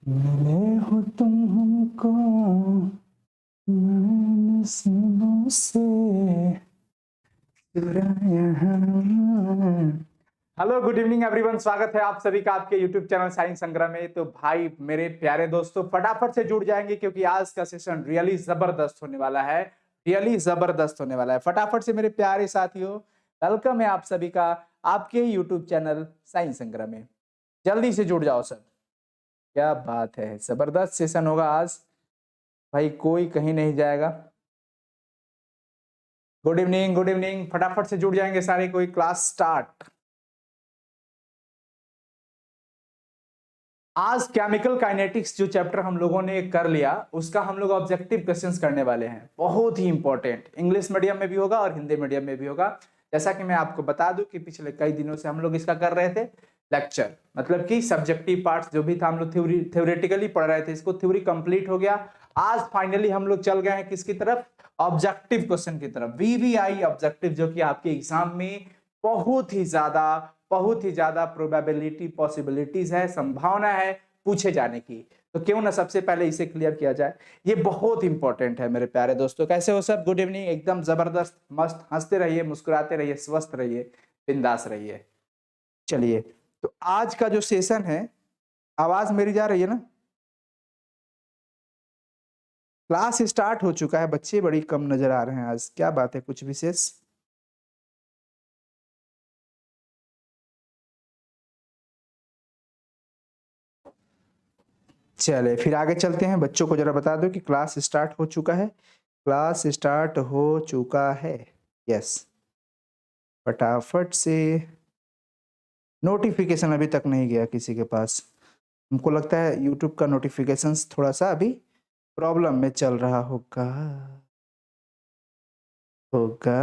मिले हो तुम हमको नसीबों से चुराया है। हेलो गुड इवनिंग एवरीवन, स्वागत है आप सभी का आपके यूट्यूब चैनल साइंस संग्रह में। तो भाई मेरे प्यारे दोस्तों, फटाफट से जुड़ जाएंगे क्योंकि आज का सेशन रियली जबरदस्त होने वाला है। रियली जबरदस्त होने वाला है। फटाफट से मेरे प्यारे साथियों, वेलकम है आप सभी का आपके यूट्यूब चैनल साइंस संग्रह में। जल्दी से जुड़ जाओ सब। क्या बात है, जबरदस्त सेशन होगा आज भाई, कोई कहीं नहीं जाएगा। गुड इवनिंग, गुड इवनिंग, फटाफट से जुड़ जाएंगे सारे, कोई क्लास स्टार्ट। आज केमिकल काइनेटिक्स जो चैप्टर हम लोगों ने कर लिया, उसका हम लोग ऑब्जेक्टिव क्वेश्चंस करने वाले हैं। बहुत ही इंपॉर्टेंट, इंग्लिश मीडियम में भी होगा और हिंदी मीडियम में भी होगा। जैसा कि मैं आपको बता दूं कि पिछले कई दिनों से हम लोग इसका कर रहे थे लेक्चर, मतलब कि सब्जेक्टिव पार्ट्स जो भी था हम लोग थ्योरेटिकली पढ़ रहे थे, इसको थ्योरी कंप्लीट हो गया। आज फाइनली हम लोग चल गए हैं किसकी तरफ? ऑब्जेक्टिव क्वेश्चन की तरफ। वीवीआई ऑब्जेक्टिव, जो कि आपके एग्जाम में बहुत ही ज्यादा प्रोबेबिलिटी पॉसिबिलिटीज है, संभावना है पूछे जाने की। तो क्यों ना सबसे पहले इसे क्लियर किया जाए। ये बहुत इंपॉर्टेंट है मेरे प्यारे दोस्तों। कैसे हो सब? गुड इवनिंग, एकदम जबरदस्त मस्त। हंसते रहिए, मुस्कुराते रहिए, स्वस्थ रहिए, बिंदास रहिए। चलिए, तो आज का जो सेशन है, आवाज मेरी जा रही है ना? क्लास स्टार्ट हो चुका है, बच्चे बड़ी कम नजर आ रहे हैं आज, क्या बात है? कुछ विशेष? चले फिर आगे चलते हैं। बच्चों को जरा बता दो कि क्लास स्टार्ट हो चुका है। क्लास स्टार्ट हो चुका है, यस। फटाफट से। नोटिफिकेशन अभी तक नहीं गया किसी के पास। हमको लगता है यूट्यूब का नोटिफिकेशंस थोड़ा सा अभी प्रॉब्लम में चल रहा होगा होगा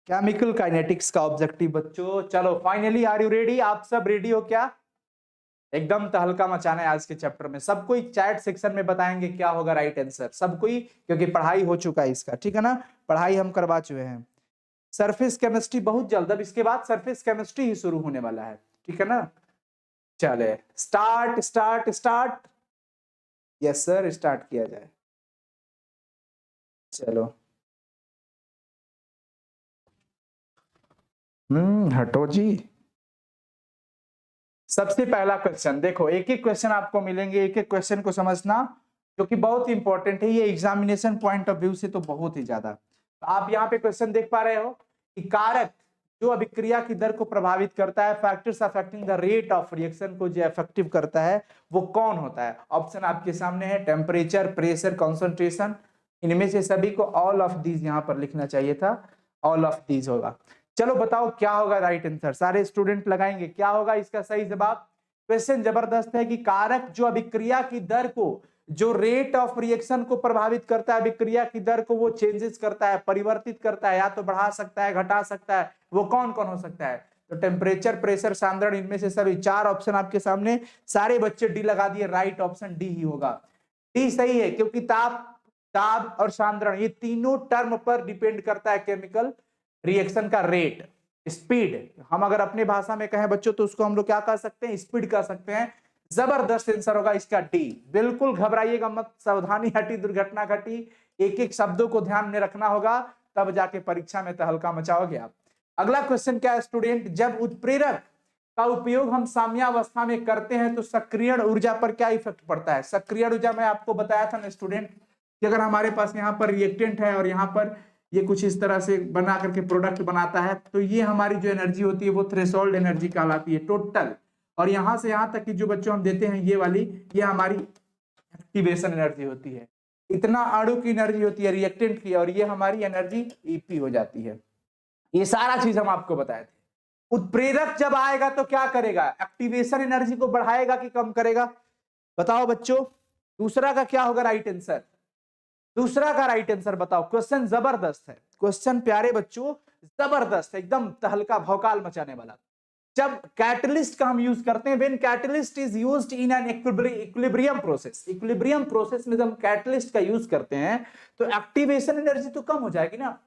केमिकल काइनेटिक्स का ऑब्जेक्टिव बच्चों। चलो फाइनली, आर यू रेडी? आप सब रेडी हो क्या? एकदम तहलका मचाना है आज के चैप्टर में। सब कोई चैट सेक्शन में बताएंगे क्या होगा राइट आंसर, सब कोई, क्योंकि पढ़ाई हो चुका है इसका, ठीक है ना? पढ़ाई हम करवा चुके हैं। सरफेस केमिस्ट्री बहुत जल्द, अब इसके बाद सरफेस केमिस्ट्री ही शुरू होने वाला है, ठीक है ना? चले start start start. Yes sir, start किया जाए। चलो, हटो जी। सबसे पहला क्वेश्चन देखो, एक एक क्वेश्चन आपको मिलेंगे, एक एक क्वेश्चन को समझना क्योंकि बहुत इंपॉर्टेंट है ये एग्जामिनेशन पॉइंट ऑफ व्यू से, तो बहुत ही ज्यादा। तो आप यहाँ पे क्वेश्चन देख पा रहे हो कि कारक जो अभिक्रिया की दर को प्रभावित करता है, factors affecting the rate of reaction को जो इफेक्टिव करता है, वो कौन होता है? ऑप्शन आपके सामने है, टेम्परेचर, प्रेशर, कॉन्सेंट्रेशन। इनमें से सभी को ऑल ऑफ दीज यहाँ पर लिखना चाहिए था, ऑल ऑफ दीज होगा। चलो बताओ क्या होगा राइट आंसर, सारे स्टूडेंट लगाएंगे क्या होगा इसका सही जवाब। क्वेश्चन जबरदस्त है कि कारक जो अभिक्रिया की दर को, जो रेट ऑफ रिएक्शन को प्रभावित करता है, अभिक्रिया की दर को वो चेंजेस करता है, परिवर्तित करता है, या तो बढ़ा सकता है, घटा सकता है, वो कौन कौन हो सकता है? तो टेम्परेचर, प्रेशर, सांद्रण, इनमें से सभी चार ऑप्शन आपके सामने। सारे बच्चे डी लगा दिए, राइट ऑप्शन डी ही होगा। डी सही है क्योंकि ताप, दाब और सांद्रण, ये तीनों टर्म पर डिपेंड करता है केमिकल रिएक्शन का रेट, स्पीड। हम अगर अपनी भाषा में कहें बच्चों तो उसको हम लोग क्या कह सकते हैं? स्पीड कह सकते हैं। जबरदस्त आंसर होगा इसका डी। बिल्कुल घबराइएगा मत, सावधानी हटी दुर्घटना घटी। एक एक शब्दों को ध्यान में रखना होगा, तब जाके परीक्षा में तहलका मचाओगे आप। अगला क्वेश्चन क्या है स्टूडेंट? जब उत्प्रेरक का उपयोग हम साम्यावस्था में करते हैं तो सक्रियण ऊर्जा पर क्या इफेक्ट पड़ता है? सक्रियण ऊर्जा मैं आपको बताया था ना स्टूडेंट, कि अगर हमारे पास यहाँ पर रिएक्टेंट है और यहाँ पर ये कुछ इस तरह से बना करके प्रोडक्ट बनाता है, तो ये हमारी जो एनर्जी होती है वो थ्रेशोल्ड एनर्जी कहलाती है टोटल। और यहां से यहां तक की जो बच्चों हम देते हैं ये वाली, ये हमारी एक्टिवेशन एनर्जी होती है। इतना अणु की एनर्जी होती है रिएक्टेंट की, और ये हमारी एनर्जी ईपी हो जाती है। ये सारा चीज हम आपको बताए थे। उत्प्रेरक जब आएगा तो क्या करेगा? एक्टिवेशन एनर्जी को बढ़ाएगा कि कम करेगा? बताओ बच्चों, दूसरा का क्या होगा राइट आंसर? दूसरा का राइट आंसर बताओ। क्वेश्चन जबरदस्त है, क्वेश्चन प्यारे बच्चों जबरदस्त है, एकदम तहलका भौकाल मचाने वाला। जब कैटलिस्ट का हम यूज करते हैं, when catalyst is used in an equilibrium process, equilibrium process में जब हम कैटलिस्ट का यूज करते हैं तो एक्टिवेशन एनर्जी तो कम हो जाएगी ना।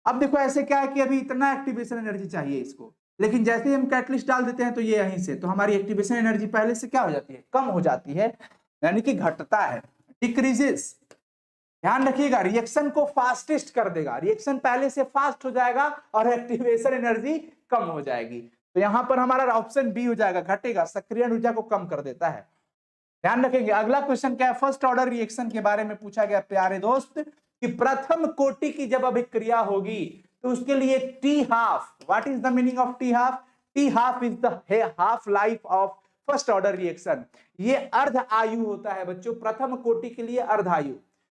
अब देखो ऐसे क्या है कि अभी इतना एक्टिवेशन एनर्जी चाहिए इसको, लेकिन जैसे ही हम कैटलिस्ट डाल देते हैं तो ये यहीं से, तो हमारी एक्टिवेशन एनर्जी पहले से क्या हो जाती है, कम हो जाती है, यानी कि घटता है, डिक्रीजेस। ध्यान रखिएगा, रिएक्शन को फास्टेस्ट कर देगा, रिएक्शन पहले से फास्ट हो जाएगा और एक्टिवेशन एनर्जी कम हो जाएगी। तो यहां पर हमारा ऑप्शन बी हो जाएगा, घटेगा, सक्रियण ऊर्जा को कम कर देता है। ध्यान रखेंगे। अगला क्वेश्चन क्या है, फर्स्ट ऑर्डर रिएक्शन के बारे में पूछा गया प्यारे दोस्त, कि प्रथम कोटि की जब अभिक्रिया होगी तो उसके लिए T half, what is the meaning of T half? T half is the half life of first order reaction. ये अर्ध आयु होता है बच्चों, प्रथम कोटि के लिए अर्ध आयु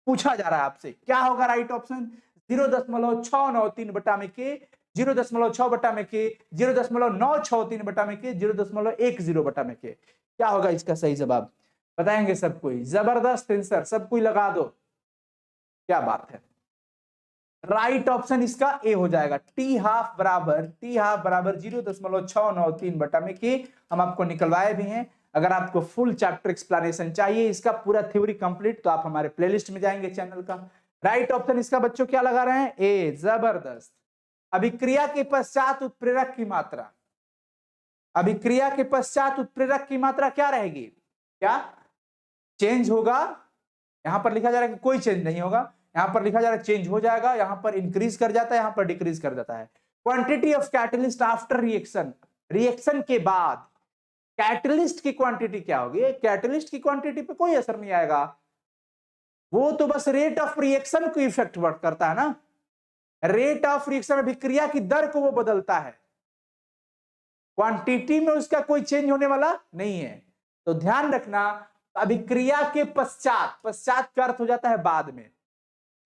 पूछा जा रहा है आपसे। क्या होगा राइट ऑप्शन? 0.693 बटा में के, 0.6 बटा में के, 0.963 बटा में के, 0.10 बटा में के। क्या होगा इसका सही जवाब? बताएंगे सब कोई? जबरदस्त आंसर, सब कोई लगा दो। क्या बात है, राइट ऑप्शन इसका ए हो जाएगा। टी हाफ बराबर 0.693 बटा में के। हम आपको निकलवाए भी हैं। अगर आपको फुल चैप्टर एक्सप्लेनेशन चाहिए, इसका पूरा थ्योरी कंप्लीट, तो आप हमारे प्लेलिस्ट में जाएंगे चैनल का। राइट ऑप्शन इसका बच्चों क्या लगा रहे हैं? ए, जबरदस्त। अभिक्रिया के पश्चात उत्प्रेरक की मात्रा, अभिक्रिया के पश्चात उत्प्रेरक की मात्रा क्या रहेगी? क्या चेंज होगा? यहां पर लिखा जा रहा है कि कोई चेंज नहीं होगा, यहां पर लिखा जा रहा है चेंज हो जाएगा, यहां पर इंक्रीज कर जाता है, यहां पर डिक्रीज कर जाता है। Quantity of catalyst after reaction, reaction के बाद कैटलिस्ट की क्वांटिटी क्या होगी? कैटलिस्ट की क्वांटिटी पे कोई असर नहीं आएगा, वो तो बस रेट ऑफ रिएक्शन को इफेक्ट करता है ना। रेट ऑफ रिएक्शन, अभिक्रिया की दर को वो बदलता है, क्वांटिटी में उसका कोई चेंज होने वाला नहीं है। तो ध्यान रखना, अभिक्रिया के पश्चात, पश्चात का अर्थ हो जाता है बाद में,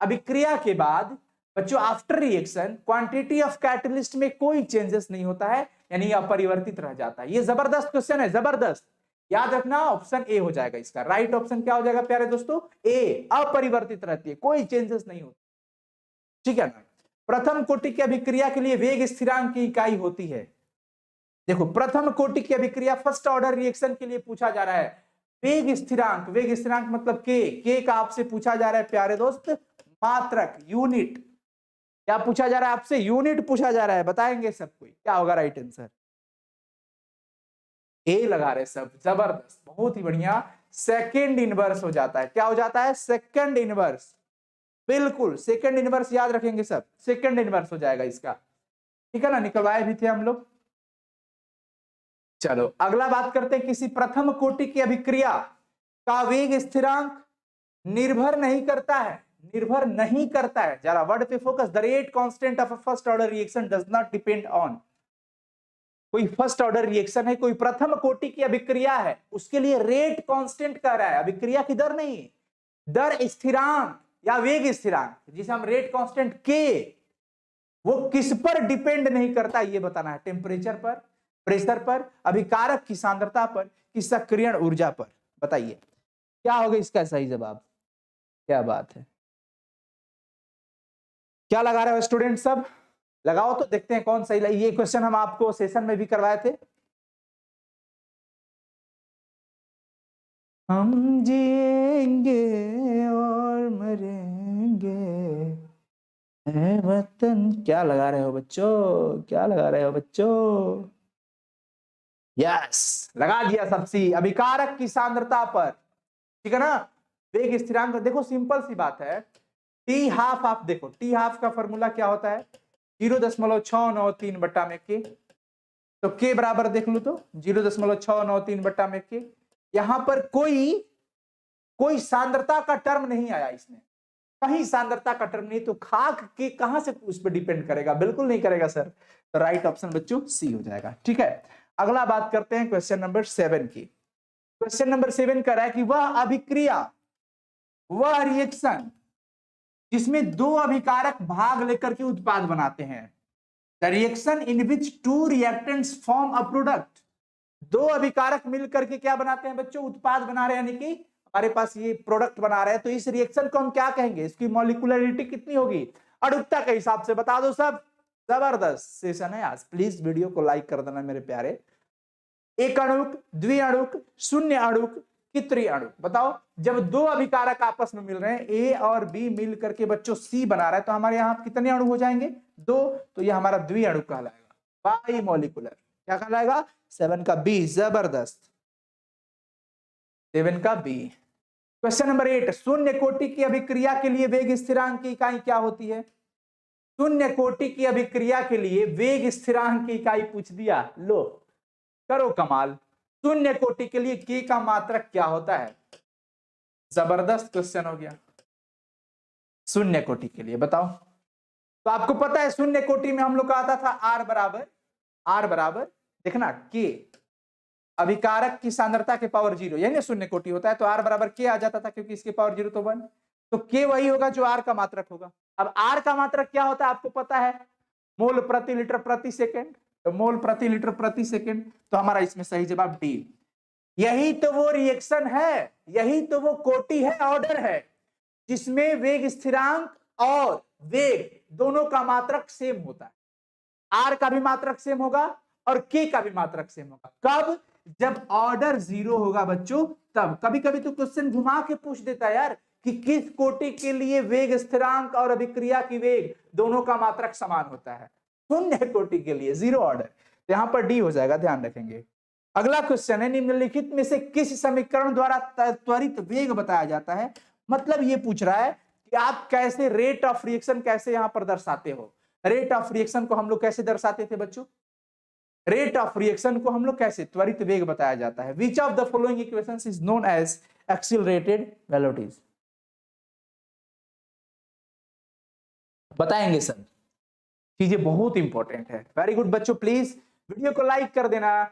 अभिक्रिया के बाद बच्चों after reaction quantity of catalyst में कोई चेंजेस नहीं होता है, यानी अपरिवर्तित रह जाता है। ये जबरदस्त क्वेश्चन है, जबरदस्त। याद रखना, ऑप्शन ए हो जाएगा इसका। राइट ऑप्शन क्या हो जाएगा प्यारे दोस्तों? ए, अपरिवर्तित रहती है, कोई चेंजेस नहीं होता। ठीक है ना। प्रथम कोटि की अभिक्रिया के लिए वेग स्थिरांक की इकाई होती है। देखो, प्रथम कोटि की अभिक्रिया फर्स्ट ऑर्डर रिएक्शन के लिए पूछा जा रहा है, वेग स्थिरांक, वेग स्थिरांक मतलब के का आपसे पूछा जा रहा है प्यारे दोस्त, मात्रक, यूनिट। क्या पूछा जा रहा है आपसे? यूनिट पूछा जा रहा है। बताएंगे सब कोई क्या होगा राइट आंसर? ए लगा रहे सब, जबरदस्त, बहुत ही बढ़िया। सेकंड इनवर्स हो जाता है। क्या हो जाता है? सेकंड इनवर्स, बिल्कुल सेकंड इनवर्स, याद रखेंगे सब, सेकंड इनवर्स हो जाएगा इसका। ठीक है ना, निकलवाए भी थे हम लोग। चलो अगला बात करते हैं, किसी प्रथम कोटि की अभिक्रिया का वेग स्थिरांक निर्भर नहीं करता है, निर्भर नहीं करता है, जरा वर्ड पे focus. The rate constant of a first order reaction does not depend on, कोई फर्स्ट ऑर्डर रिएक्शन है, कोई प्रथम कोटि की अभिक्रिया है, उसके लिए रेट कांस्टेंट कह रहा है, अभिक्रिया की दर नहीं, दर स्थिरांक या वेग स्थिरांक, जिसे हम रेट कांस्टेंट के, वो किस पर डिपेंड नहीं करता, ये बताना है। टेम्परेचर पर, प्रेशर पर, अभिकारक की सांद्रता पर, कि सक्रियण ऊर्जा पर। बताइए क्या होगा इसका सही जवाब? क्या बात है, क्या लगा रहे हो स्टूडेंट सब? लगाओ तो देखते हैं कौन सही। ये क्वेश्चन हम आपको सेशन में भी करवाए थे। हम जिएंगे और मरेंगे ऐ वतन। क्या लगा रहे हो बच्चों? क्या लगा रहे हो बच्चों? यस, लगा दिया सब सी। अभिकारक की सांद्रता पर, ठीक है ना। वेग स्थिरांक देखो, सिंपल सी बात है। टी हाफ, आप देखो टी हाफ का फॉर्मूला क्या होता है? 0.693 बटा में के। तो के बराबर देख लो तो 0.693 बटा में के। यहां पर कोई सांद्रता का टर्म नहीं आया, इसमें कहीं सांद्रता का टर्म नहीं, तो खाक के कहां से उस पर डिपेंड करेगा? बिल्कुल नहीं करेगा सर। तो राइट ऑप्शन बच्चों सी हो जाएगा। ठीक है, अगला बात करते हैं क्वेश्चन नंबर 7 की। क्वेश्चन नंबर 7 कह रहा है कि वह अभिक्रिया, वह रिएक्शन जिसमें दो अभिकारक भाग लेकर के उत्पाद बनाते हैं, the reaction in which to reactants form a product. दो अभिकारक मिलकर के क्या बनाते हैं बच्चों? उत्पाद बना रहे हैं, यानी कि हमारे पास ये प्रोडक्ट बना रहे हैं। तो इस रिएक्शन को हम क्या कहेंगे? इसकी मॉलिक्यूलरिटी कितनी होगी? अणुकता के हिसाब से बता दो सब। जबरदस्त सेशन है आज, प्लीज वीडियो को लाइक कर देना मेरे प्यारे। एक अणुक, द्विअणुक, शून्य अणुक, त्रिअणुक। बताओ, जब दो अभिकारक आपस में मिल रहे हैं, ए और बी मिल करके बच्चों सी बना रहा है, तो हमारे यहाँ कितने अणु हो जाएंगे? 2। तो ये हमारा द्विअणुक कहलाएगा। बाई मॉलिकुलर, क्या कहलाएगा? 7 का बी, जबरदस्त, 7 का बी। क्वेश्चन नंबर 8, शून्य कोटि की अभिक्रिया के लिए वेग स्थिरांक की इकाई क्या होती है? शून्य कोटि की अभिक्रिया के लिए वेग स्थिरांक की इकाई पूछ दिया, लो करो कमाल। शून्य कोटि के लिए के का मात्रक क्या होता है? जबरदस्त क्वेश्चन हो गया। शून्य कोटि के लिए बताओ। तो आपको पता है शून्य कोटि में हम लोग का आता था आर बराबर देखना के, अभिकारक की सांद्रता के पावर 0, यही ना शून्य कोटि होता है। तो आर बराबर के आ जाता था क्योंकि इसके पावर 0 तो 1, तो के वही होगा जो आर का मात्रक होगा। अब आर का मात्रक क्या होता है आपको पता है? मोल प्रति लीटर प्रति सेकेंड, तो मोल प्रति लीटर प्रति सेकेंड, तो हमारा इसमें सही जवाब डी। यही तो वो रिएक्शन है, यही तो वो कोटि है, ऑर्डर है, जिसमें वेग स्थिरांक और वेग दोनों का मात्रक सेम होता है। आर का भी मात्रक सेम होगा और के का भी मात्रक सेम होगा। कब? जब ऑर्डर 0 होगा बच्चों, तब। कभी कभी तो क्वेश्चन घुमा के पूछ देता है यार कि किस कोटि के लिए वेग स्थिरांक और अभिक्रिया की वेग दोनों का मात्रक समान होता है? शून्य कोटि के लिए 0 ऑर्डर, तो यहां पर डी हो जाएगा, ध्यान रखेंगे। अगला क्वेश्चन है, निम्नलिखित में से किस समीकरण द्वारा त्वरित वेग बताया जाता है? मतलब ये पूछ रहा है कि आप कैसे रेट ऑफ रिएक्शन कैसे यहां पर दर्शाते हो। रेट ऑफ रिएक्शन को हम लोग कैसे दर्शाते थे बच्चों? रेट ऑफ रिएक्शन को हम लोग कैसे, त्वरित वेग बताया जाता है। Which of the following equations is known as accelerated velocities? बताएंगे सर, चीजें बहुत इंपॉर्टेंट है। वेरी गुड बच्चों, प्लीज वीडियो को लाइक कर देना।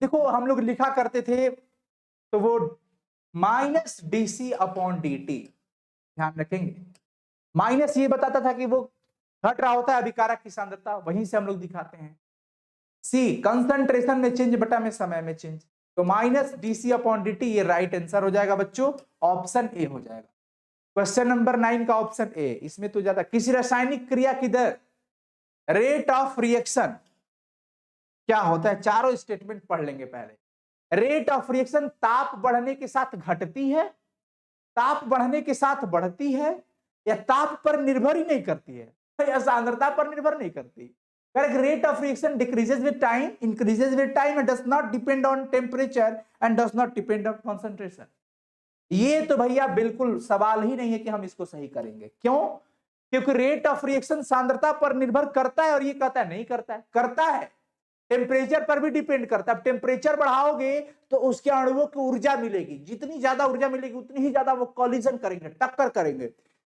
देखो हम लोग लिखा करते थे तो वो माइनस डीसी अपॉन dt, ध्यान रखेंगे। माइनस ये बताता था कि वो घट रहा होता है अभिकारक की सांद्रता, वहीं से हम लोग दिखाते हैं। सी कंसंट्रेशन में चेंज बटा में समय में चेंज, तो माइनस डीसी अपॉन dt ये राइट आंसर हो जाएगा बच्चों, ऑप्शन ए हो जाएगा। क्वेश्चन नंबर 9 का ऑप्शन ए। इसमें तो ज्यादा, किसी रासायनिक क्रिया की दर, रेट ऑफ रिएक्शन क्या होता है? चारों स्टेटमेंट पढ़ लेंगे पहले। रेट ऑफ रिएक्शन ताप बढ़ने के साथ घटती है, ताप बढ़ने के साथ बढ़ती है, या ताप पर निर्भर ही नहीं करती है, या सांद्रता पर निर्भर नहीं करती। Correct, rate of reaction decreases with time, increases with time and does not depend on temperature and does not depend on concentration. ये तो भैया बिल्कुल सवाल ही नहीं है कि हम इसको सही करेंगे। क्यों? क्योंकि रेट ऑफ रिएक्शन सांद्रता पर निर्भर करता है, और ये कहता है नहीं करता है। करता है, टेम्परेचर पर भी डिपेंड करता है। टेम्परेचर बढ़ाओगे तो उसके अणुओं की ऊर्जा मिलेगी, जितनी ज्यादा ऊर्जा मिलेगी उतनी ही ज्यादा वो कॉलिजन करेंगे, टक्कर करेंगे।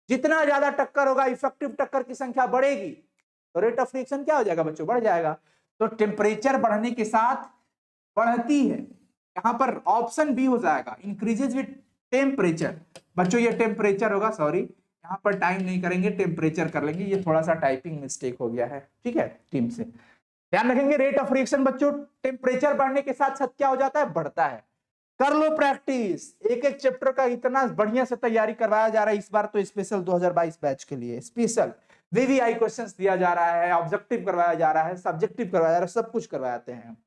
जितना ज्यादा टक्कर होगा, इफेक्टिव टक्कर की संख्या बढ़ेगी, तो रेट ऑफ रिएक्शन क्या हो जाएगा बच्चों? बढ़ जाएगा। तो टेम्परेचर बढ़ने के साथ बढ़ती है, यहां पर ऑप्शन बी हो जाएगा, इंक्रीजेज विद टेम्परेचर। बच्चों ये टेम्परेचर होगा, सॉरी यहां पर टाइम नहीं करेंगे, टेम्परेचर कर लेंगे, ये थोड़ा सा टाइपिंग मिस्टेक हो गया है, ठीक है टीम से ध्यान रखेंगे। रेट ऑफ रिएक्शन बच्चों टेम्परेचर बढ़ने के साथ साथ क्या हो जाता है? बढ़ता है। कर लो प्रैक्टिस, एक एक चैप्टर का इतना बढ़िया से तैयारी करवाया जा रहा है इस बार तो, स्पेशल 2022 बैच के लिए स्पेशल वीवीआई क्वेश्चंस दिया जा रहा है, ऑब्जेक्टिव करवाया जा रहा है, सब्जेक्टिव करवाया जा रहा है, सब कुछ करवाते हैं।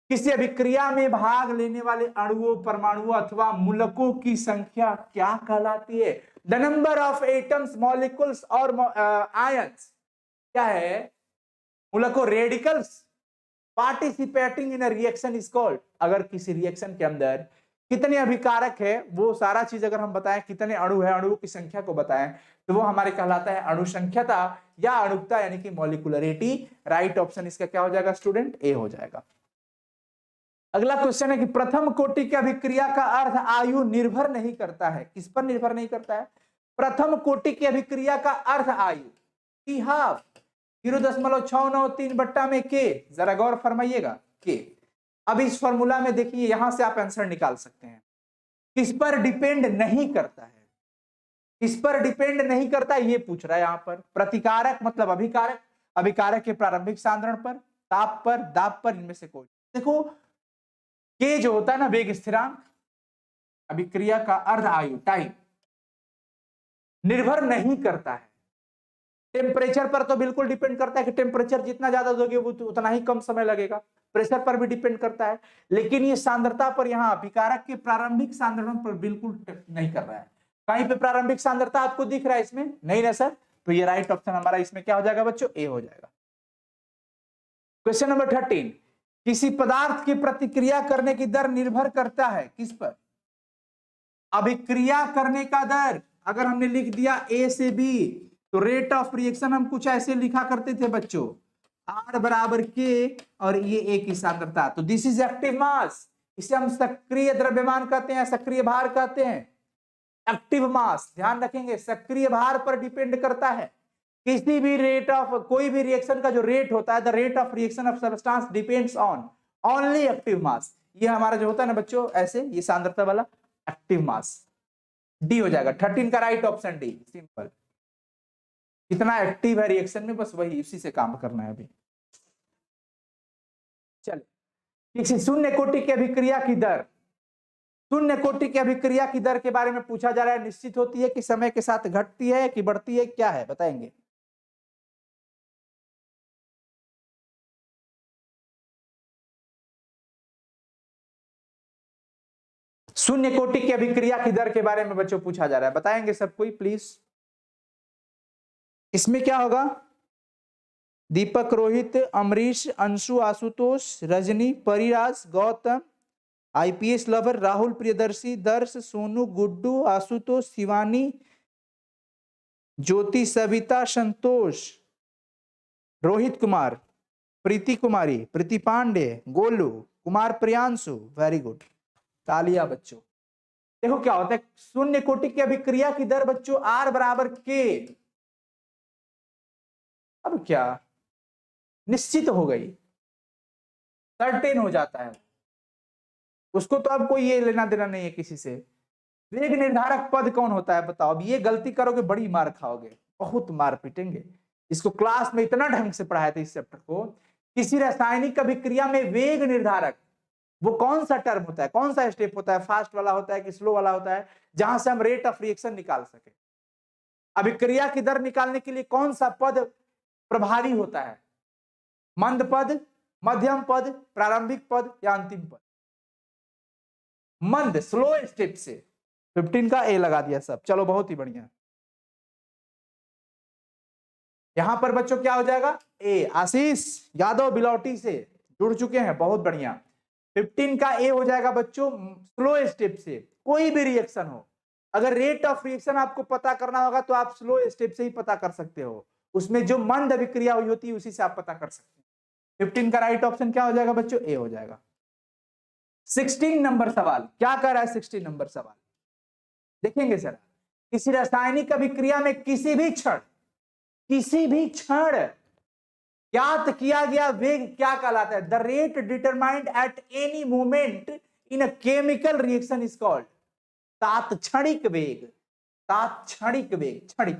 किसी अभिक्रिया में भाग लेने वाले अणुओं, परमाणुओं अथवा मूलकों की संख्या क्या कहलाती है? The number of atoms, molecules और आयंस क्या है? मूलकों, radicals participating in a reaction is called. अगर किसी रिएक्शन के अंदर कितने अभिकारक है, वो सारा चीज अगर हम बताएं, कितने अणु है, अणुओं की संख्या को बताएं, तो वो हमारे कहलाता है अणुसंख्यता या अणुकता, यानी कि मॉलिक्यूलरिटी। राइट ऑप्शन इसका क्या हो जाएगा स्टूडेंट? ए हो जाएगा। अगला क्वेश्चन है कि प्रथम कोटि की अभिक्रिया का अर्ध आयु निर्भर नहीं करता है। किस पर निर्भर नहीं करता है? प्रथम कोटि की अभिक्रिया का अर्ध आयु, हाफ 0.693 बट्टा में के, जरा गौर फरमाइएगा के। अब इस फॉर्मूला में देखिए, यहां से आप आंसर निकाल सकते हैं। किस पर डिपेंड नहीं करता है? किस पर डिपेंड नहीं करता ये पूछ रहा है यहां पर। प्रतिकारक मतलब अभिकारक, अभिकारक के प्रारंभिक सांद्रण पर, ताप पर, दाब पर, इनमें से कोई। देखो के जो होता है ना, वेग स्थिरांक, अभिक्रिया का अर्ध आयु टाइम, निर्भर नहीं करता है। टेम्परेचर पर तो बिल्कुल डिपेंड करता है कि टेम्परेचर जितना ज्यादा दोगे वो उतना ही कम समय लगेगा। प्रेशर पर भी डिपेंड करता है, लेकिन ये सांद्रता पर, यहाँ अभिकारक के प्रारंभिक सांद्रण पर बिल्कुल नहीं कर रहा है। कहीं पे प्रारंभिक सांद्रता आपको दिख रहा है इसमें? नहीं ना सर, तो ये राइट ऑप्शन हमारा इसमें क्या हो जाएगा बच्चों? ए हो जाएगा। क्वेश्चन नंबर 13, किसी पदार्थ की प्रतिक्रिया करने की दर निर्भर करता है किस पर? अभिक्रिया करने का दर अगर हमने लिख दिया ए से बी, तो रेट ऑफ रिएक्शन हम कुछ ऐसे लिखा करते थे बच्चों, आर बराबर के और ये ए की सांद्रता। तो दिस इज एक्टिव मास, इसे हम सक्रिय द्रव्यमान कहते हैं, सक्रिय भार कहते हैं। एक्टिव मास ध्यान रखेंगे, सक्रिय भार पर डिपेंड करता है। किसी भी रेट ऑफ कोई भी रिएक्शन का जो रेट होता है, the rate of reaction of substance depends on only active mass. ये हमारा जो होता है ना बच्चों ऐसे, ये सांद्रता वाला एक्टिव मास। डी हो जाएगा 13 का राइट ऑप्शन, डी सिंपल। कितना एक्टिव है रिएक्शन में, बस वही उसी से काम करना है अभी। चलिए, किसी शून्य कोटि की अभिक्रिया की दर, शून्य कोटि की अभिक्रिया की दर के बारे में पूछा जा रहा है। निश्चित होती है कि समय के साथ घटती है कि बढ़ती है, क्या है बताएंगे? शून्य कोटि की अभिक्रिया की दर के बारे में बच्चों पूछा जा रहा है, बताएंगे सब कोई प्लीज। इसमें क्या होगा? दीपक, रोहित, अमरीश, अंशु, आशुतोष, रजनी, परिराज, गौतम, आईपीएस लवर, राहुल, प्रियदर्शी, दर्श, सोनू, गुड्डू, आशुतोष, शिवानी, ज्योति, सविता, संतोष, रोहित कुमार, प्रीति कुमारी, प्रीति पांडे, गोलू, कुमार प्रियांशु, वेरी गुड, तालियां बच्चों। देखो क्या होता है, शून्य कोटि की अभिक्रिया की दर बच्चों आर बराबर के, अब क्या निश्चित हो गई, सर्टेन हो जाता है, उसको तो अब कोई ये लेना देना नहीं है किसी से। वेग निर्धारक पद कौन होता है बताओ? अब ये गलती करोगे बड़ी मार खाओगे, बहुत मार पीटेंगे। इसको क्लास में इतना ढंग से पढ़ाया था इस चैप्टर को। किसी रासायनिक अभिक्रिया में वेग निर्धारक वो कौन सा टर्म होता है, कौन सा स्टेप होता है, फास्ट वाला होता है कि स्लो वाला होता है, जहां से हम रेट ऑफ रिएक्शन निकाल सके। अभिक्रिया की दर निकालने के लिए कौन सा पद प्रभावी होता है? मंद पद, मध्यम पद, प्रारंभिक पद या अंतिम पद? मंद, स्लो स्टेप से। 15 का ए लगा दिया सब, चलो बहुत ही बढ़िया। यहां पर बच्चों क्या हो जाएगा? ए। आशीष यादव बिलौटी से जुड़ चुके हैं, बहुत बढ़िया। 15 का ए हो जाएगा बच्चों स्लो स्टेप से। कोई भी रिएक्शन हो, अगर रेट ऑफ रिएक्शन आपको पता करना होगा तो आप स्लो स्टेप से ही पता कर सकते हो, उसमें जो मंद अभिक्रिया हुई होती है उसी से आप पता कर सकते हैं। 15 का राइट ऑप्शन क्या हो जाएगा बच्चों? ए हो जाएगा। 16 नंबर सवाल क्या कर रहा है? 16 नंबर सवाल देखेंगे सर। किसी रासायनिक अभिक्रिया में किसी भी क्षण ज्ञात किया गया वेग क्या कहलाता है? The rate determined at any moment in a chemical reaction is called तात्क्षणिक वेग। तात्क्षणिक वेग, क्षणिक,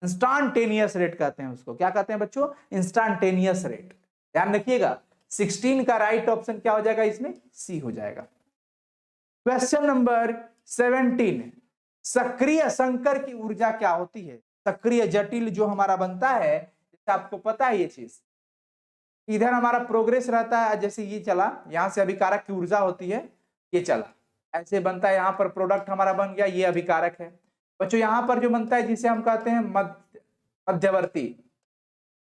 इंस्टांटेनियस रेट कहते हैं उसको। क्या कहते हैं बच्चों? Instantaneous rate. ध्यान रखिएगा। 16 का राइट ऑप्शन क्या हो जाएगा इसमें? सी हो जाएगा। क्वेश्चन नंबर 17, सक्रिय संकर की ऊर्जा क्या होती है? सक्रिय जटिल जो हमारा बनता है, जैसे आपको पता है ये चीज, इधर हमारा प्रोग्रेस रहता है, जैसे ये चला, यहां से अभिकारक की ऊर्जा होती है, ये चला ऐसे बनता है, यहां पर प्रोडक्ट हमारा बन गया, ये अभिकारक है बच्चों। यहां पर जो बनता है जिसे हम कहते हैं मध्यवर्ती,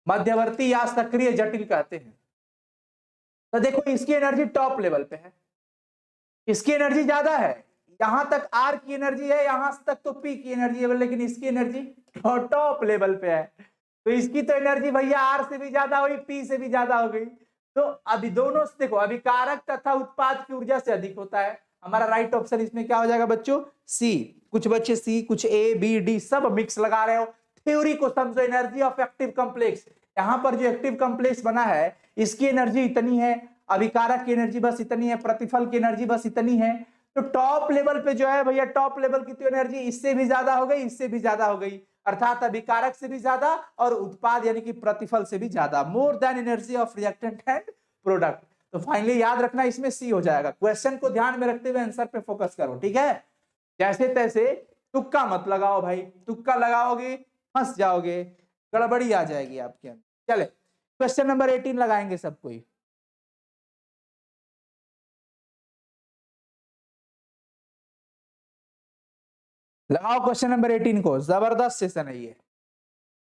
मध्यवर्ती या सक्रिय जटिल कहते हैं। तो देखो इसकी एनर्जी टॉप लेवल पे है, इसकी एनर्जी ज्यादा है, यहां तक आर की एनर्जी है, यहां तक तो पी की एनर्जी है, लेकिन इसकी एनर्जी टॉप लेवल पे है। तो इसकी तो एनर्जी भैया आर से भी ज्यादा हुई, पी से भी ज्यादा हो गई। तो अभी दोनों से देखो, अभिकारक तथा उत्पाद की ऊर्जा से अधिक होता है। हमारा राइट ऑप्शन इसमें क्या हो जाएगा बच्चों? सी। कुछ बच्चे सी, कुछ ए बी डी सब मिक्स लगा रहे हो। थ्योरी को समझो, एनर्जी ऑफ एक्टिव कॉम्प्लेक्स। यहाँ पर जो एक्टिव कॉम्प्लेक्स बना है इसकी एनर्जी इतनी है, अभिकारक की एनर्जी बस इतनी है, प्रतिफल की एनर्जी बस इतनी है। तो टॉप लेवल पे जो है भैया, टॉप लेवल की तो एनर्जी इससे भी ज्यादा हो गई, इससे भी ज्यादा हो गई, अर्थात अभिकारक से भी ज्यादा और उत्पाद यानी कि प्रतिफल से भी ज्यादा, more than energy of reactant and product. तो फाइनली याद रखना इसमें सी हो जाएगा। क्वेश्चन को ध्यान में रखते हुए आंसर पे फोकस करो, ठीक है? जैसे तैसे तुक्का मत लगाओ भाई, तुक्का लगाओगे फंस जाओगे, गड़बड़ी आ जाएगी आपके अंदर। चले क्वेश्चन नंबर 18 लगाएंगे सब कोई। लगाओ क्वेश्चन नंबर 18 को, जबरदस्त सेशन है ये।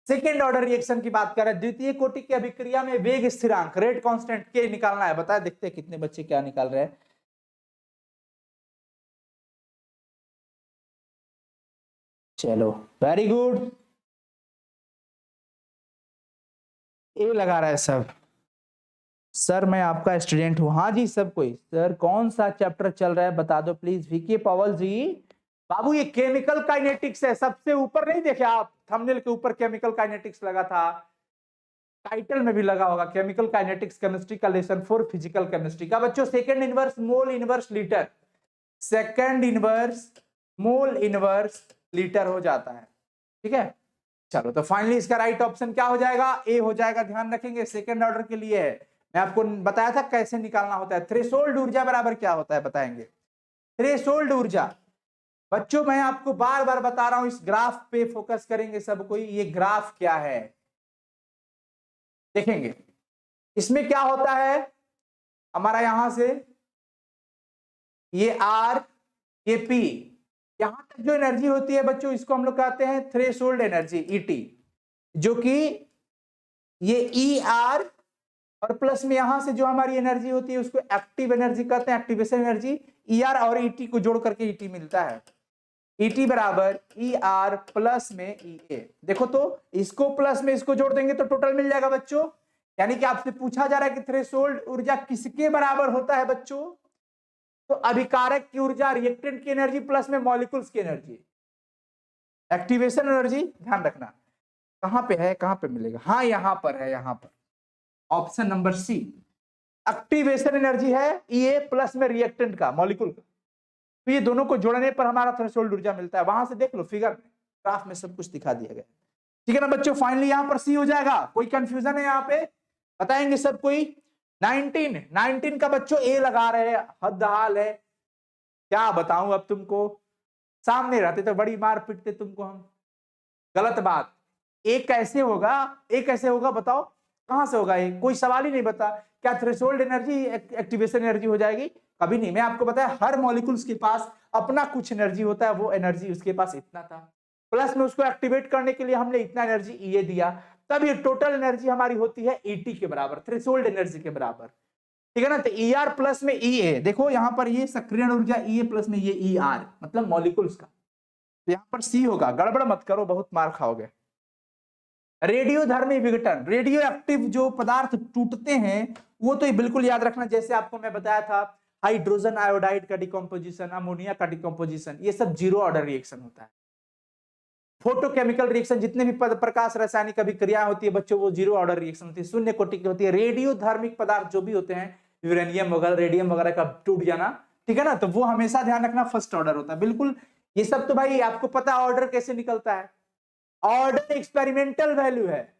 सेकेंड ऑर्डर रिएक्शन की बात कर रहे हैं, द्वितीय कोटि की अभिक्रिया में वेग स्थिरांक रेट कांस्टेंट के निकालना है। बताए, देखते हैं कितने बच्चे क्या निकाल रहे हैं। चलो वेरी गुड, ए लगा रहा है सब। सर मैं आपका स्टूडेंट हूं। हाँ जी सब कोई। सर कौन सा चैप्टर चल रहा है बता दो प्लीज। वीके पॉवल जी। बाबू ये केमिकल काइनेटिक्स है, सबसे ऊपर नहीं देखे आप, थंबनेल के ऊपर केमिकल काइनेटिक्स लगा था, टाइटल में भी लगा होगा केमिकल काइनेटिक्स केमिस्ट्री का लेसन 4 फिजिकल केमिस्ट्री का। बच्चों second inverse mole inverse litre, second inverse mole inverse litre हो जाता है, ठीक है। चलो तो फाइनली इसका राइट ऑप्शन क्या हो जाएगा, ए हो जाएगा। ध्यान रखेंगे सेकंड ऑर्डर के लिए है। मैं आपको बताया था कैसे निकालना होता है। थ्रेशोल्ड ऊर्जा बराबर क्या होता है बताएंगे। थ्रेशोल्ड ऊर्जा बच्चों मैं आपको बार बार बता रहा हूं, इस ग्राफ पे फोकस करेंगे सब कोई। ये ग्राफ क्या है देखेंगे, इसमें क्या होता है हमारा, यहां से ये आर ये पी, यहां तक जो एनर्जी होती है बच्चों इसको हम लोग कहते हैं थ्रेशोल्ड एनर्जी ईटी, जो कि ये ई आर और प्लस में यहां से जो हमारी एनर्जी होती है उसको एक्टिव एनर्जी कहते हैं, एक्टिवेशन एनर्जी। ई आर और ईटी को जोड़ करके ईटी मिलता है। ईटी बराबर ई आर प्लस में ई ए। देखो तो इसको प्लस में इसको जोड़ देंगे तो टोटल मिल जाएगा बच्चों। यानी कि आपसे पूछा जा रहा है कि थ्रेशोल्ड ऊर्जा किसके बराबर होता है बच्चों, तो अभिकारक की ऊर्जा, रिएक्टेंट की एनर्जी प्लस में मॉलिक्यूल्स की एनर्जी, एक्टिवेशन एनर्जी। ध्यान रखना कहां पे है, कहां पे मिलेगा, हाँ यहां पर है, यहां पर option number C. Activation energy है ई प्लस में रिएक्टेंट का, मॉलिक्यूल का, तो ये दोनों को जोड़ने पर हमारा थ्रेशोल्ड ऊर्जा मिलता है। वहां से देख लो फिगर में, ग्राफ में सब कुछ दिखा दिया गया, ठीक है ना बच्चों। फाइनली यहां पर सी हो जाएगा। कोई कंफ्यूजन है यहाँ पे बताएंगे सब कोई। 19 का बच्चों ए लगा रहे हैं, हद हाल है, क्या बताऊं अब तुमको, सामने रहते तो बड़ी मार पीटते तुमको हम। गलत बात, एक कैसे होगा, एक कैसे होगा बताओ, कहां से होगा ये, कोई सवाल ही नहीं बता। क्या थ्रेशोल्ड एनर्जी एक्टिवेशन एनर्जी हो जाएगी, कभी नहीं। मैं आपको बताया हर मॉलिक्यूल्स के पास अपना कुछ एनर्जी होता है, वो एनर्जी उसके पास इतना था, प्लस में उसको एक्टिवेट करने के लिए हमने इतना एनर्जी ये दिया, तब ये टोटल एनर्जी हमारी होती है ईटी के बराबर, थ्रेशोल्ड एनर्जी के बराबर, ठीक है ना। तो ई आर प्लस में ई ए, देखो यहां पर ये सक्रियण ऊर्जा ई ए प्लस में ये ई आर मतलब मॉलिक्यूल्स का, तो यहां पर सी होगा। गड़बड़ मत करो, बहुत मार खाओगे। रेडियोधर्मी विघटन, रेडियो एक्टिव जो पदार्थ टूटते हैं वो तो बिल्कुल याद रखना, जैसे आपको मैं बताया था हाइड्रोजन आयोडाइड का डिकम्पोजिशन, अमोनिया का डिकम्पोजिशन, ये सब जीरो ऑर्डर रिएक्शन होता है। फोटोकेमिकल रिएक्शन जितने भी प्रकाश रासायनिक अभिक्रिया होती है बच्चों वो जीरो ऑर्डर रिएक्शन होती है, शून्य कोटि की होती है। रेडियोधर्मिक पदार्थ जो भी होते हैं, यूरेनियम वगैरह, रेडियम वगैरह का टूट जाना, ठीक है ना, तो वो हमेशा ध्यान रखना फर्स्ट ऑर्डर होता है। बिल्कुल ये सब तो भाई आपको पता ऑर्डर कैसे निकलता है, ऑर्डर एक्सपेरिमेंटल वैल्यू है,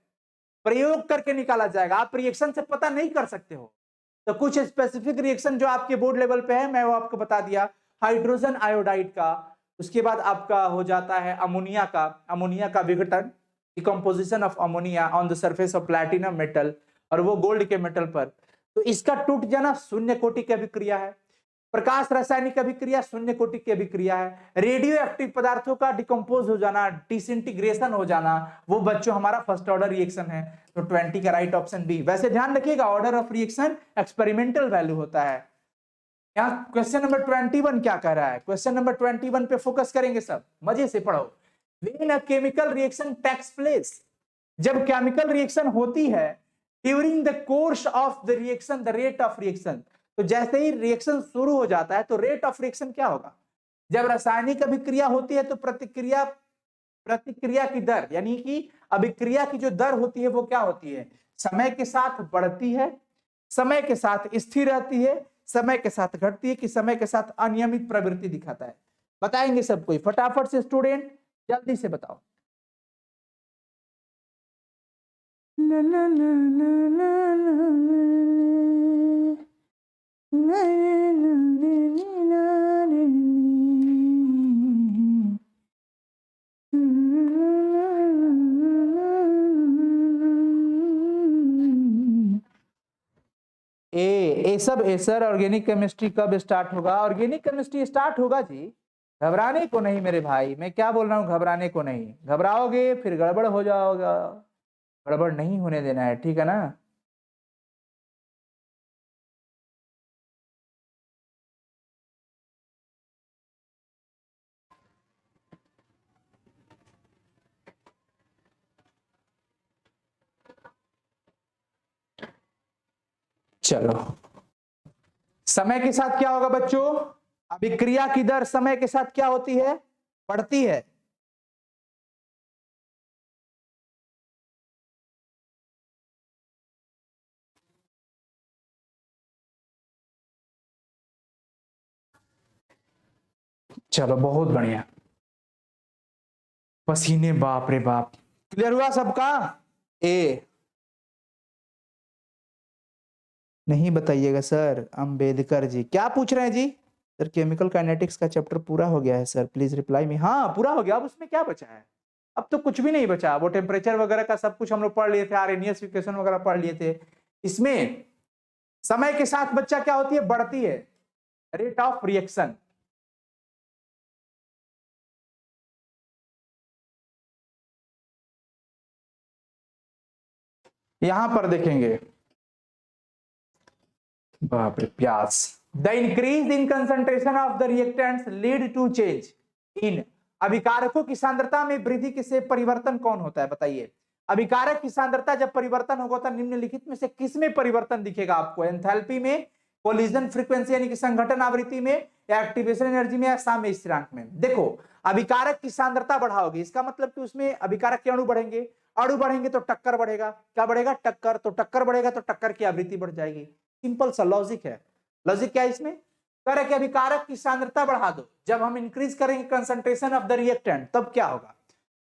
प्रयोग करके निकाला जाएगा, आप रिएक्शन से पता नहीं कर सकते हो। तो कुछ स्पेसिफिक रिएक्शन जो आपके बोर्ड लेवल पे है मैं वो आपको बता दिया, हाइड्रोजन आयोडाइड का, उसके बाद आपका हो जाता है अमोनिया का, अमोनिया का विघटन, decomposition of ammonia on the surface of platinum metal, और वो गोल्ड के मेटल पर, तो इसका टूट जाना शून्य कोटि की अभिक्रिया है। प्रकाश रासायनिक अभिक्रिया शून्य कोटि की अभिक्रिया है। रेडियो एक्टिव पदार्थों का डिकम्पोज हो जाना, डिसइंटीग्रेशन हो जाना, वो बच्चों हमारा फर्स्ट ऑर्डर रिएक्शन है। तो 20 का राइट ऑप्शन बी। वैसे ध्यान रखिएगा order of reaction experimental value होता है। यहाँ क्वेश्चन नंबर 21 क्या कह रहा है, क्वेश्चन नंबर 21 पे फोकस करेंगे सब, मजे से पढ़ो। When a chemical reaction takes place, जब केमिकल रिएक्शन होती है, during the course of the reaction the rate of reaction, तो जैसे ही रिएक्शन शुरू हो जाता है तो रेट ऑफ रिएक्शन क्या होगा। जब रासायनिक अभिक्रिया होती है तो प्रतिक्रिया की दर, यानी कि अभिक्रिया की जो दर होती है वो क्या होती है, समय के साथ बढ़ती है, समय के साथ स्थिर रहती है, समय के साथ घटती है, कि समय के साथ अनियमित प्रवृत्ति दिखाता है। बताएंगे सब कोई फटाफट से, स्टूडेंट जल्दी से बताओ। ला ला ला ला ला ए सब ए सर, ऑर्गेनिक केमिस्ट्री कब स्टार्ट होगा, ऑर्गेनिक केमिस्ट्री स्टार्ट होगा जी घबराने को नहीं मेरे भाई, मैं क्या बोल रहा हूँ, घबराने को नहीं। घबराओगे फिर गड़बड़ हो जाओगा, गड़बड़ नहीं होने देना है, ठीक है ना। चलो, समय के साथ क्या होगा बच्चों, अभिक्रिया की दर समय के साथ क्या होती है, बढ़ती है। चलो बहुत बढ़िया, पसीने बाप रे बाप, क्लियर हुआ सबका। ए नहीं बताइएगा सर, अंबेडकर जी क्या पूछ रहे हैं जी। सर केमिकल काइनेटिक्स का चैप्टर पूरा हो गया है सर, प्लीज रिप्लाई मी। हाँ पूरा हो गया, अब उसमें क्या बचा है, अब तो कुछ भी नहीं बचा। वो टेम्परेचर वगैरह का सब कुछ हम लोग पढ़ लिए थे, आरएनएस इक्वेशन वगैरह पढ़ लिए थे। इसमें समय के साथ बच्चा क्या होती है, बढ़ती है, रेट ऑफ रिएक्शन। यहां पर देखेंगे, बाप रे प्यास, the increase in concentration of the reactants lead to change in, अभिकारकों की सांद्रता में वृद्धि से परिवर्तन कौन होता है बताइए। अभिकारक की सांद्रता जब परिवर्तन होगा तो निम्नलिखित में से किस में परिवर्तन दिखेगा आपको, एंथैल्पी में, कोलिजन फ्रीक्वेंसी यानी कि संघटन आवृत्ति में, या एक्टिवेशन एनर्जी में, या साम्य स्थिरांक में। देखो अभिकारक की सांद्रता बढ़ाओगे, इसका मतलब कि उसमें अभिकारक के अणु बढ़ेंगे, अणु बढ़ेंगे तो टक्कर बढ़ेगा, क्या बढ़ेगा, टक्कर, तो टक्कर बढ़ेगा तो टक्कर की आवृत्ति बढ़ जाएगी। सिंपल सा लॉजिक है। लॉजिक क्या है इसमें, कह रहे कि अभिकारक की सांद्रता बढ़ा दो, जब हम इंक्रीज करेंगे कंसंट्रेशन ऑफ द रिएक्टेंट तब क्या होगा,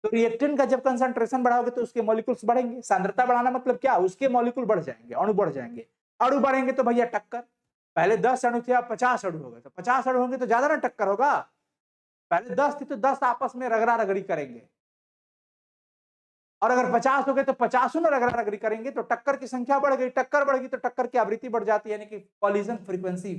तो रिएक्टेंट का जब कंसंट्रेशन बढ़ाओगे तो उसके मॉलिक्यूल्स बढ़ेंगे। सांद्रता बढ़ाना मतलब क्या, उसके मॉलिक्यूल बढ़ जाएंगे, अणु बढ़ जाएंगे, अणु बढ़ेंगे तो भैया टक्कर, पहले 10 अणु थे अब 50 अणु हो गए, तो 50 अणु होंगे तो ज्यादा ना टक्कर होगा, पहले 10 थी तो 10 आपस में रगड़ा रगड़ी करेंगे, और अगर 50 हो गए तो 50 में रगड़ा रगड़ी करेंगे, तो टक्कर की संख्या बढ़ गई, टक्कर बढ़ गई तो टक्कर की आवृत्ति बढ़ जाती है, यानी कि कॉलिजन फ्रीक्वेंसी।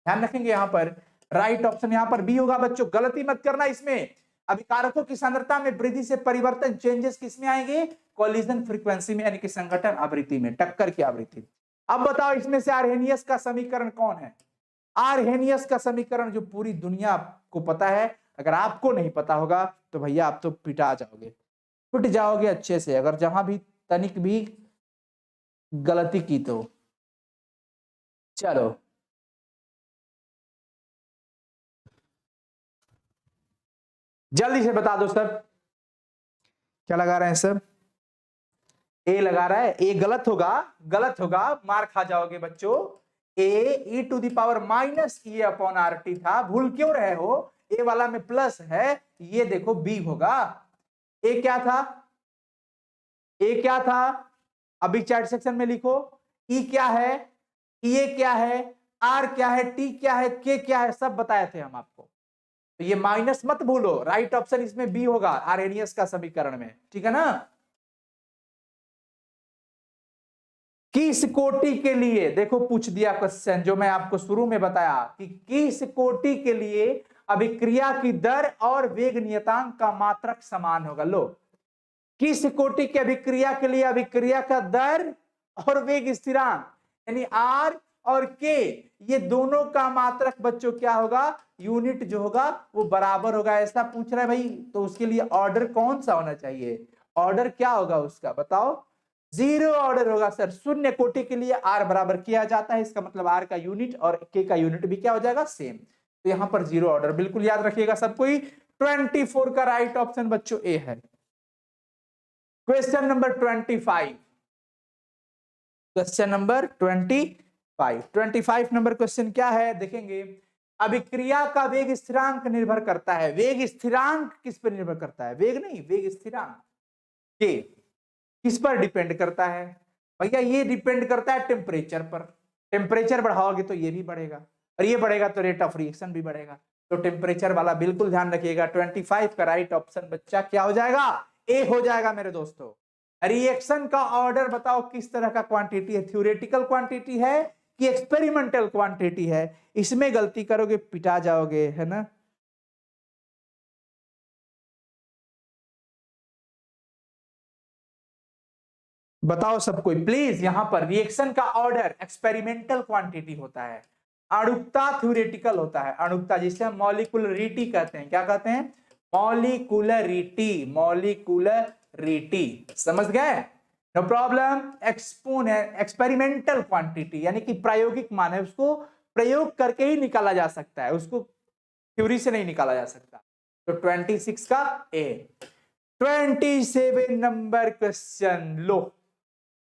ध्यान रखेंगे यहाँ पर राइट ऑप्शन यहाँ पर बी होगा बच्चों, गलती मत करना इसमें। अभिकारकों की सांद्रता में वृद्धि से परिवर्तन, चेंजेस किसमें आएंगे, कॉलिजन फ्रीक्वेंसी में, यानी कि संघटन आवृत्ति में, टक्कर की आवृत्ति। अब बताओ इसमें से आर्हेनियस का समीकरण कौन है। आर्हेनियस का समीकरण जो पूरी दुनिया को पता है, अगर आपको नहीं पता होगा तो भैया आप तो पिटा जाओगे, पिट जाओगे अच्छे से, अगर जहां भी तनिक भी गलती की तो। चलो जल्दी से बता दो सर, क्या लगा रहे हैं सर, ए लगा रहा है, ए गलत होगा, गलत होगा, मार खा जाओगे बच्चों। A e to the power minus E upon R T था, भूल क्यों रहे हो, ए वाला में प्लस है, ये देखो बी होगा। ए क्या था, ए क्या था, अभी चैट सेक्शन में लिखो, ई क्या है, ई क्या है, आर क्या है, टी क्या है, के क्या है, सब बताए थे हम आपको। तो ये माइनस मत भूलो, राइट ऑप्शन इसमें बी होगा आर्हेनियस का समीकरण में, ठीक है ना। किस कोटि के लिए, देखो पूछ दिया क्वेश्चन जो मैं आपको शुरू में बताया कि किस कोटि के लिए अभिक्रिया की दर और वेग नियतांक का मात्रक समान होगा। लो, किस कोटि की अभिक्रिया के लिए अभिक्रिया का दर और वेग स्थिरांक यानी आर और के, ये दोनों का मात्रक बच्चों क्या होगा, यूनिट जो होगा वो बराबर होगा, ऐसा पूछ रहा है भाई। तो उसके लिए ऑर्डर कौन सा होना चाहिए, ऑर्डर क्या होगा उसका बताओ, जीरो ऑर्डर होगा सर। शून्य कोटि के लिए आर बराबर किया जाता है, इसका मतलब आर का यूनिट और के का यूनिट भी क्या हो जाएगा, सेम। तो यहां पर जीरो ऑर्डर, बिल्कुल याद रखिएगा सब कोई। 24 का राइट ऑप्शन बच्चों ए है। Question number 25, question number 25 number question क्या है देखेंगे। अभिक्रिया का वेग स्थिरांक निर्भर करता है, वेग स्थिरांक किस पर निर्भर करता है, वेग नहीं, वेग स्थिरांक के किस पर डिपेंड करता है भैया, ये डिपेंड करता है टेम्परेचर पर। टेम्परेचर बढ़ाओगे तो ये भी बढ़ेगा, और ये बढ़ेगा तो रेट ऑफ रिएक्शन भी बढ़ेगा, तो टेम्परेचर वाला बिल्कुल ध्यान रखिएगा। 25 का राइट ऑप्शन बच्चा क्या हो जाएगा, ए हो जाएगा मेरे दोस्तों। रिएक्शन का ऑर्डर बताओ किस तरह का क्वांटिटी है, थ्योरेटिकल क्वांटिटी है कि एक्सपेरिमेंटल क्वांटिटी है, इसमें गलती करोगे पिटा जाओगे, है ना। बताओ सब कोई प्लीज। यहाँ पर रिएक्शन का ऑर्डर एक्सपेरिमेंटल क्वांटिटी होता है, अणुकता थ्योरेटिकल होता है। अणुकता जिसे हम मॉलिक्यूलरिटी कहते हैं, क्या कहते हैं? मॉलिक्यूलरिटी, मॉलिक्यूलरिटी, समझ गए? No problem. एक्सपेरिमेंटल क्वांटिटी यानी कि प्रायोगिक मान है, उसको प्रयोग करके ही निकाला जा सकता है, उसको थ्योरी से नहीं निकाला जा सकता। तो 26 का ए। 27 नंबर क्वेश्चन लो,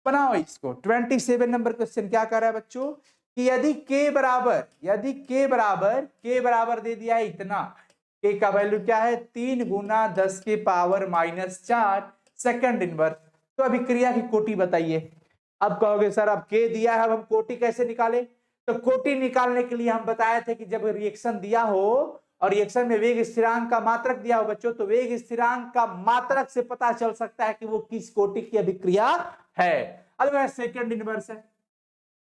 बनाओ इसको। 27 नंबर क्वेश्चन क्या कर रहा है बच्चों कि यदि k बराबर दे दिया है इतना, k का वैल्यू क्या है? 3 गुना 10 के पावर -4 सेकंड इनवर्स। तो अभिक्रिया की कोटि बताइए। अब कहोगे सर अब k दिया है, अब हम कोटि कैसे निकाले? तो कोटि निकालने के लिए हम बताए थे कि जब रिएक्शन दिया हो और रिएक्शन में वेग स्थिरांक का मात्रक दिया हो बच्चों, तो वेग स्थिरांक का मात्रक से पता चल सकता है कि वो किस कोटि की अभिक्रिया है। अब सेकंड इनवर्स है।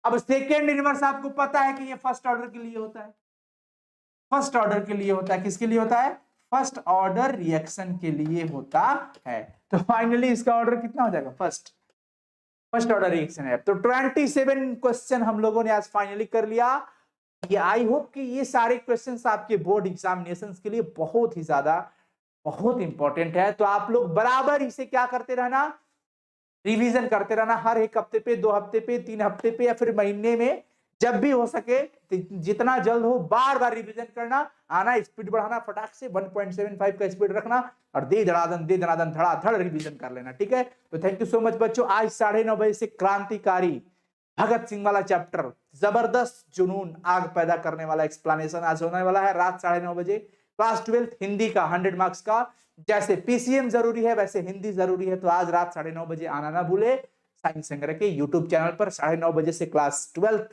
अब सेकंड इनवर्स आपको पता है कि ये फर्स्ट ऑर्डर के लिए होता है, फर्स्ट ऑर्डर के लिए होता है। किसके लिए होता है? फर्स्ट ऑर्डर रिएक्शन के लिए होता है। तो फाइनली इसका ऑर्डर कितना हो जाएगा? फर्स्ट ऑर्डर रिएक्शन है। तो 27 क्वेश्चन हम लोगों ने आज फाइनली कर लिया। ये आई होप कि ये सारे क्वेश्चंस आपके बोर्ड एग्जामिनेशंस के लिए बहुत ही ज्यादा बहुत इंपॉर्टेंट है। तो आप लोग बराबर इसे क्या करते रहना, रिवीजन करते रहना, हर एक हफ्ते पे, 2 हफ्ते पे, 3 हफ्ते पे या फिर महीने में, जब भी हो सके जितना जल्द हो बार बार रिवीजन करना, आना, स्पीड बढ़ाना, फटाक से 1.75 का स्पीड रखना और दे दनादन धड़ाधड़ रिवीजन कर लेना, ठीक है? तो थैंक यू सो मच बच्चों। आज 9:30 बजे से क्रांतिकारी भगत सिंह वाला चैप्टर, जबरदस्त जुनून आग पैदा करने वाला एक्सप्लेनेशन आज होने वाला है रात 9:30 बजे। क्लास 12 हिंदी का 100 मार्क्स का, जैसे पीसीएम जरूरी है वैसे हिंदी जरूरी है। तो आज रात 9:30 बजे आना ना भूले। साइंस संग्रह के यूट्यूब चैनल पर 9:30 बजे से क्लास 12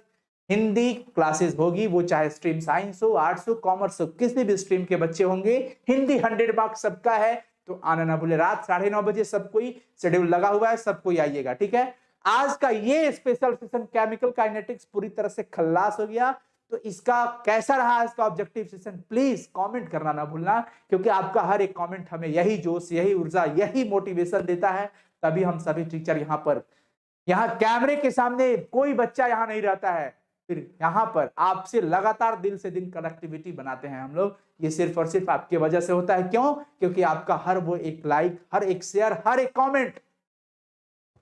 हिंदी क्लासेस होगी, वो चाहे स्ट्रीम साइंस हो, आर्ट्स हो, कॉमर्स हो, किसी भी स्ट्रीम के बच्चे होंगे, हिंदी 100 मार्क्स सबका है। तो आना ना भूले, रात 9:30 बजे सब कोई शेड्यूल लगा हुआ है, सब कोई आइएगा, ठीक है? आज का ये स्पेशल सेशन केमिकल काइनेटिक्स पूरी तरह से खल्लास हो गया। तो इसका कैसा रहा इसका ऑब्जेक्टिव सेशन, प्लीज कमेंट करना ना भूलना, क्योंकि आपका हर एक कमेंट हमें यही जोश, यही ऊर्जा, यही मोटिवेशन देता है। तभी हम सभी टीचर यहाँ कैमरे के सामने कोई बच्चा यहाँ नहीं रहता है, फिर यहाँ पर आपसे लगातार दिल से दिन कनेक्टिविटी बनाते हैं हम लोग। ये सिर्फ और सिर्फ आपकी वजह से होता है। क्यों? क्योंकि आपका हर वो एक लाइक, हर एक शेयर, हर एक कमेंट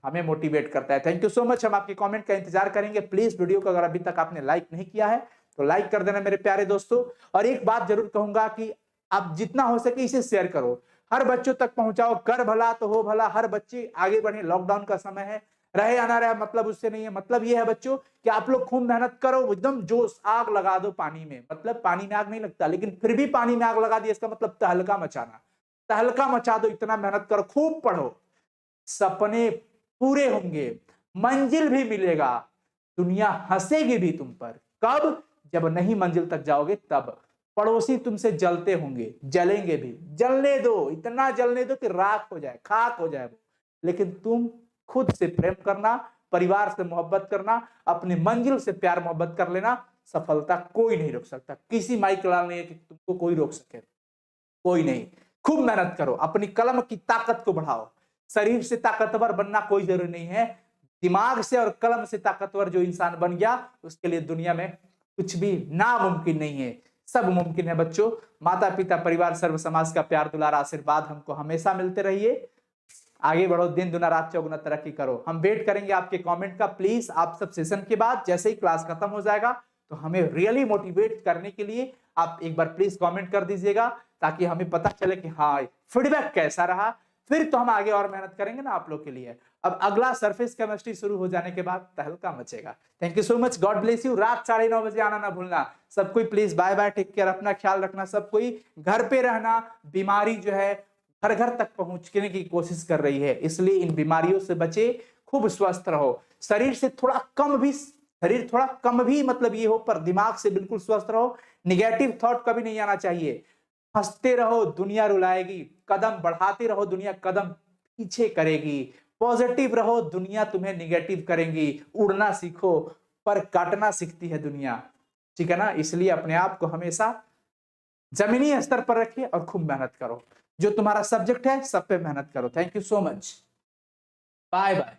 हमें मोटिवेट करता है। Thank you so much. हम आपके कमेंट का इंतजार करेंगे। प्लीज वीडियो को अगर अभी तक आपने लाइक नहीं किया है तो लाइक कर देना मेरे प्यारे दोस्तों। और एक बात जरूर कहूंगा कि आप जितना हो सके इसे शेयर करो, हर बच्चों तक पहुंचाओ। कर भला तो हो भला, हर बच्चे आगे बढ़े। लॉकडाउन का समय है, रहे या ना रहे मतलब उससे नहीं है। मतलब ये है बच्चों कि आप लोग खूब मेहनत करो, एकदम जोश, आग लगा दो पानी में। मतलब पानी में आग नहीं लगता, लेकिन फिर भी पानी में आग लगा दिया, इसका मतलब तहलका मचाना। तहलका मचा दो, इतना मेहनत करो, खूब पढ़ो, सपने पूरे होंगे, मंजिल भी मिलेगा, दुनिया हंसेगी भी तुम पर। कब? जब नहीं मंजिल तक जाओगे तब। पड़ोसी तुमसे जलते होंगे, जलेंगे भी, जलने दो, इतना जलने दो कि राख हो जाए, खाक हो जाए। लेकिन तुम खुद से प्रेम करना, परिवार से मोहब्बत करना, अपनी मंजिल से प्यार मोहब्बत कर लेना। सफलता कोई नहीं रोक सकता। किसी माइक लाल नहीं है कि तुमको कोई रोक सके, कोई नहीं। खूब मेहनत करो, अपनी कलम की ताकत को बढ़ाओ। शरीर से ताकतवर बनना कोई जरूरी नहीं है, दिमाग से और कलम से ताकतवर जो इंसान बन गया उसके लिए दुनिया में कुछ भी नामुमकिन नहीं है, सब मुमकिन है बच्चों। माता पिता परिवार सर्व समाज का प्यार दुलार आशीर्वाद हमको हमेशा मिलते रहिए। आगे बढ़ो, दिन दुना रात चौगुना तरक्की करो। हम वेट करेंगे आपके कमेंट का। प्लीज आप सब सेशन के बाद जैसे ही क्लास खत्म हो जाएगा तो हमें रियली मोटिवेट करने के लिए आप एक बार प्लीज कमेंट कर दीजिएगा, ताकि हमें पता चले कि हाँ फीडबैक कैसा रहा। फिर तो हम आगे और मेहनत करेंगे ना आप लोग के लिए। अब अगला सरफेस केमिस्ट्री शुरू हो जाने के बाद तहलका मचेगा। Thank you so much, God bless you. रात 9:30 बजे आना ना भूलना। सब कोई please bye bye, take care, अपना ख्याल रखना। सब कोई घर पे रहना, बीमारी जो है घर घर तक पहुंचने की कोशिश कर रही है, इसलिए इन बीमारियों से बचे, खूब स्वस्थ रहो। शरीर थोड़ा कम भी मतलब ये हो, पर दिमाग से बिल्कुल स्वस्थ रहो। निगेटिव थॉट कभी नहीं आना चाहिए। हंसते रहो, दुनिया रुलाएगी। कदम बढ़ाते रहो, दुनिया कदम पीछे करेगी। पॉजिटिव रहो, दुनिया तुम्हें निगेटिव करेगी। उड़ना सीखो, पर काटना सीखती है दुनिया, ठीक है ना? इसलिए अपने आप को हमेशा जमीनी स्तर पर रखिए और खूब मेहनत करो। जो तुम्हारा सब्जेक्ट है सब पे मेहनत करो। Thank you so much, bye bye.